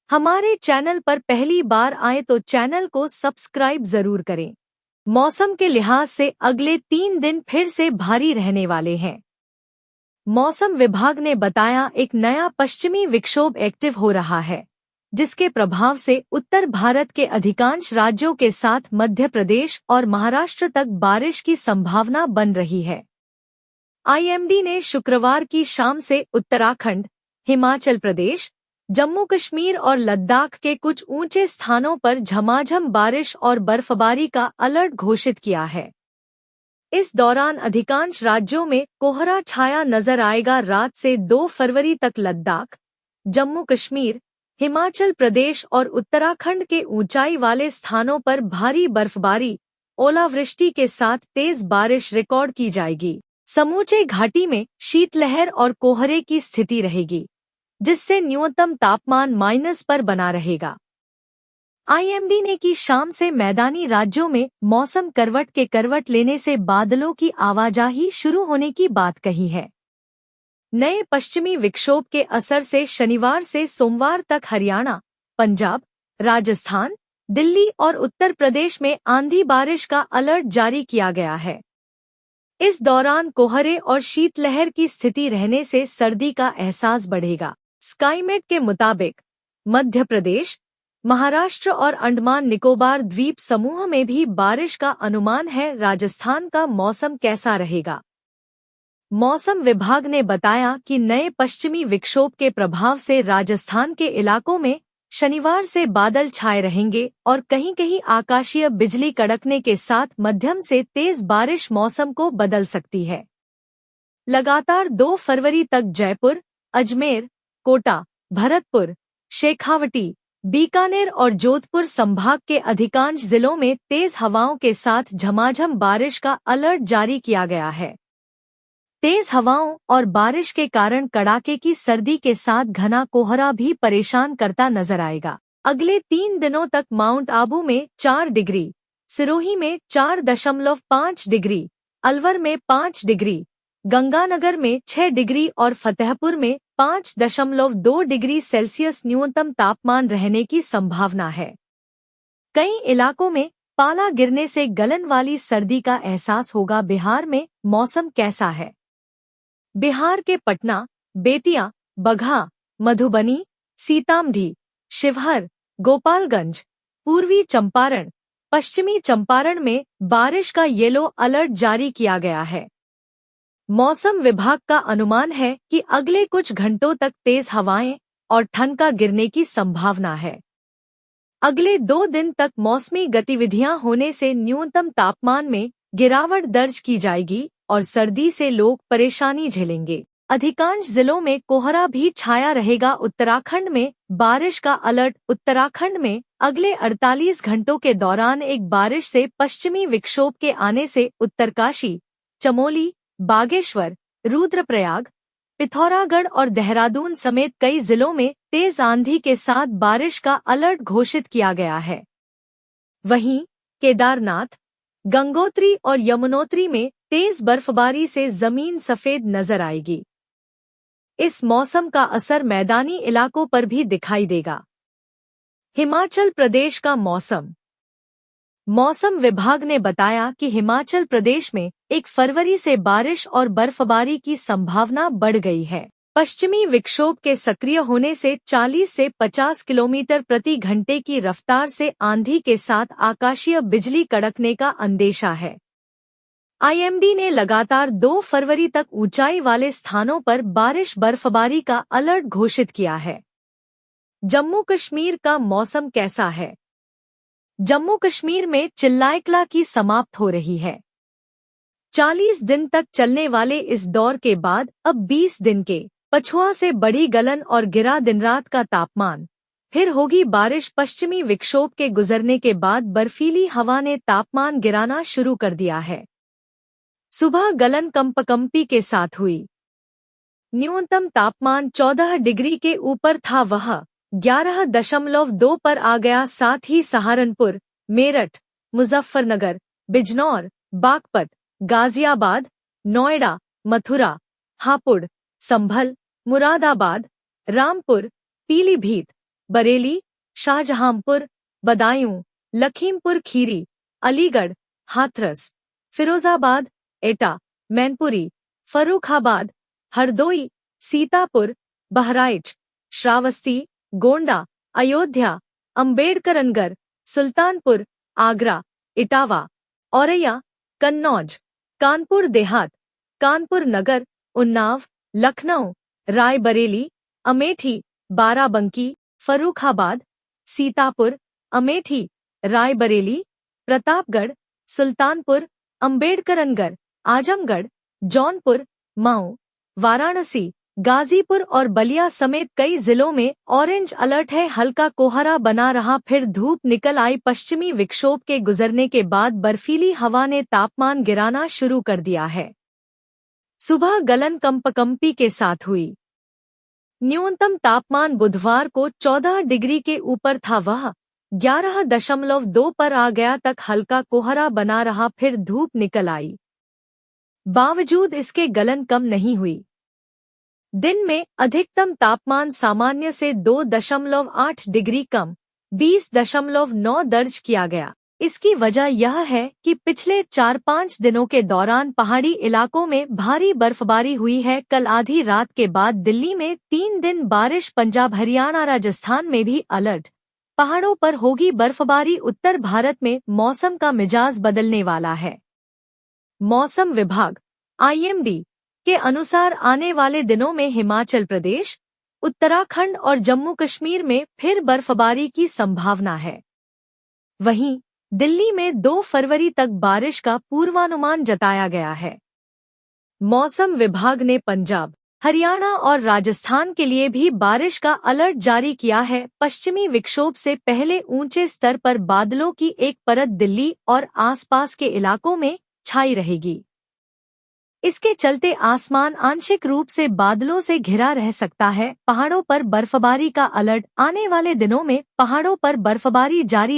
हमारे चैनल पर पहली बार आए तो चैनल को सब्सक्राइब जरूर करें। मौसम के लिहाज से अगले 3 दिन फिर से भारी रहने वाले हैं। मौसम विभाग ने बताया एक नया पश्चिमी विक्षोभ एक्टिव हो रहा है, जिसके प्रभाव से उत्तर भारत के अधिकांश राज्यों के साथ मध्य प्रदेश और महाराष्ट्र तक बारिश की संभावना बन रही है। आईएमडी ने शुक्रवार की शाम से उत्तराखंड, हिमाचल प्रदेश, जम्मू कश्मीर और लद्दाख के कुछ ऊंचे स्थानों पर झमाझम बारिश और बर्फबारी का अलर्ट घोषित किया है। इस दौरान अधिकांश राज्यों में कोहरा छाया नजर आएगा। रात से 2 फरवरी तक लद्दाख, जम्मू कश्मीर, हिमाचल प्रदेश और उत्तराखंड के ऊंचाई वाले स्थानों पर भारी बर्फबारी, ओलावृष्टि के साथ तेज बारिश रिकॉर्ड की जाएगी। समूचे घाटी में शीतलहर और कोहरे की स्थिति रहेगी, जिससे न्यूनतम तापमान माइनस पर बना रहेगा। आईएमडी ने की शाम से मैदानी राज्यों में मौसम करवट लेने से बादलों की आवाजाही शुरू होने की बात कही है। नए पश्चिमी विक्षोभ के असर से शनिवार से सोमवार तक हरियाणा, पंजाब, राजस्थान, दिल्ली और उत्तर प्रदेश में आंधी बारिश का अलर्ट जारी किया गया है। इस दौरान कोहरे और शीतलहर की स्थिति रहने से सर्दी का एहसास बढ़ेगा। स्काईमेट के मुताबिक मध्य प्रदेश, महाराष्ट्र और अंडमान निकोबार द्वीप समूह में भी बारिश का अनुमान है। राजस्थान का मौसम कैसा रहेगा? मौसम विभाग ने बताया कि नए पश्चिमी विक्षोभ के प्रभाव से राजस्थान के इलाकों में शनिवार से बादल छाए रहेंगे और कहीं-कहीं आकाशीय बिजली कड़कने के साथ मध्यम से तेज बारिश मौसम को बदल सकती है। लगातार 2 फरवरी तक जयपुर, अजमेर, कोटा, भरतपुर, शेखावटी, बीकानेर और जोधपुर संभाग के अधिकांश जिलों में तेज हवाओं के साथ झमाझम बारिश का अलर्ट जारी किया गया है। तेज हवाओं और बारिश के कारण कड़ाके की सर्दी के साथ घना कोहरा भी परेशान करता नजर आएगा। अगले 3 दिनों तक माउंट आबू में 4 डिग्री, सिरोही में 4.5 डिग्री, अलवर में 5 डिग्री, गंगानगर में 6 डिग्री और फतेहपुर में 5.2 डिग्री सेल्सियस न्यूनतम तापमान रहने की संभावना है। कई इलाकों में पाला गिरने से गलन वाली सर्दी का एहसास होगा। बिहार में मौसम कैसा है? बिहार के पटना, बेतिया, बगहा, मधुबनी, सीतामढ़ी, शिवहर, गोपालगंज, पूर्वी चंपारण, पश्चिमी चंपारण में बारिश का येलो अलर्ट जारी किया गया है। मौसम विभाग का अनुमान है कि अगले कुछ घंटों तक तेज हवाएं और ठनका गिरने की संभावना है। अगले 2 दिन तक मौसमी गतिविधियां होने से न्यूनतम तापमान में गिरावट दर्ज की जाएगी और सर्दी से लोग परेशानी झेलेंगे। अधिकांश जिलों में कोहरा भी छाया रहेगा। उत्तराखंड में बारिश का अलर्ट। उत्तराखंड में अगले 48 घंटों के दौरान एक बारिश से पश्चिमी विक्षोभ के आने से उत्तरकाशी, चमोली, बागेश्वर, रुद्रप्रयाग, पिथौरागढ़ और देहरादून समेत कई जिलों में तेज आंधी के साथ बारिश का अलर्ट घोषित किया गया है। वहीं केदारनाथ, गंगोत्री और यमुनोत्री में तेज बर्फबारी से जमीन सफेद नजर आएगी। इस मौसम का असर मैदानी इलाकों पर भी दिखाई देगा। हिमाचल प्रदेश का मौसम। मौसम विभाग ने बताया कि हिमाचल प्रदेश में 1 फरवरी से बारिश और बर्फबारी की संभावना बढ़ गई है। पश्चिमी विक्षोभ के सक्रिय होने से 40 से 50 किलोमीटर प्रति घंटे की रफ्तार से आंधी के साथ आकाशीय बिजली कड़कने का अंदेशा है। आईएमडी ने लगातार 2 फरवरी तक ऊंचाई वाले स्थानों पर बारिश बर्फबारी का अलर्ट घोषित किया है। जम्मू कश्मीर का मौसम कैसा है? जम्मू कश्मीर में चिल्लाइकला की समाप्त हो रही है। 40 दिन तक चलने वाले इस दौर के बाद अब 20 दिन के पछुआ से बढ़ी गलन और गिरा दिन रात का तापमान। फिर होगी बारिश। पश्चिमी विक्षोभ के गुजरने के बाद बर्फीली हवा ने तापमान गिराना शुरू कर दिया है। सुबह गलन कंपकंपी के साथ हुई। न्यूनतम तापमान 14 डिग्री के ऊपर था, वह 11.2 पर आ गया। साथ ही सहारनपुर, मेरठ, मुजफ्फरनगर, बिजनौर, बागपत, गाजियाबाद, नोएडा, मथुरा, हापुड़, संभल, मुरादाबाद, रामपुर, पीलीभीत, बरेली, शाहजहांपुर, बदायूं, लखीमपुर खीरी, अलीगढ़, हाथरस, फिरोजाबाद, एटा, मैनपुरी, फर्रुखाबाद, हरदोई, सीतापुर, बहराइच, श्रावस्ती, गोंडा, अयोध्या, अम्बेडकरनगर, सुल्तानपुर, आगरा, इटावा, औरैया, कन्नौज, कानपुर देहात, कानपुर नगर, उन्नाव, लखनऊ, रायबरेली, अमेठी, बाराबंकी, फर्रुखाबाद, सीतापुर, अमेठी, रायबरेली, प्रतापगढ़, सुल्तानपुर, अम्बेडकरनगर, आजमगढ़, जौनपुर, मऊ, वाराणसी, गाजीपुर और बलिया समेत कई जिलों में ऑरेंज अलर्ट है। हल्का कोहरा बना रहा, फिर धूप निकल आई। पश्चिमी विक्षोभ के गुजरने के बाद बर्फीली हवा ने तापमान गिराना शुरू कर दिया है। सुबह गलन कंपकंपी के साथ हुई। न्यूनतम तापमान बुधवार को 14 डिग्री के ऊपर था, वह 11.2 पर आ गया। तक हल्का कोहरा बना रहा, फिर धूप निकल आई। बावजूद इसके गलन कम नहीं हुई। दिन में अधिकतम तापमान सामान्य से 2.8 डिग्री कम 20.9 दर्ज किया गया। इसकी वजह यह है कि पिछले 4-5 दिनों के दौरान पहाड़ी इलाकों में भारी बर्फबारी हुई है। कल आधी रात के बाद दिल्ली में 3 दिन बारिश। पंजाब, हरियाणा, राजस्थान में भी अलर्ट। पहाड़ों पर होगी बर्फबारी। उत्तर भारत में मौसम का मिजाज बदलने वाला है। मौसम विभाग IMD के अनुसार आने वाले दिनों में हिमाचल प्रदेश, उत्तराखंड और जम्मू कश्मीर में फिर बर्फबारी की संभावना है। वहीं दिल्ली में 2 फरवरी तक बारिश का पूर्वानुमान जताया गया है। मौसम विभाग ने पंजाब, हरियाणा और राजस्थान के लिए भी बारिश का अलर्ट जारी किया है। पश्चिमी विक्षोभ से पहले ऊंचे स्तर पर बादलों की एक परत दिल्ली और आसपास के इलाकों में छाई रहेगी। इसके चलते आसमान आंशिक रूप से बादलों से घिरा रह सकता है। पहाड़ों पर बर्फबारी का अलर्ट। आने वाले दिनों में पहाड़ों पर बर्फबारी जारी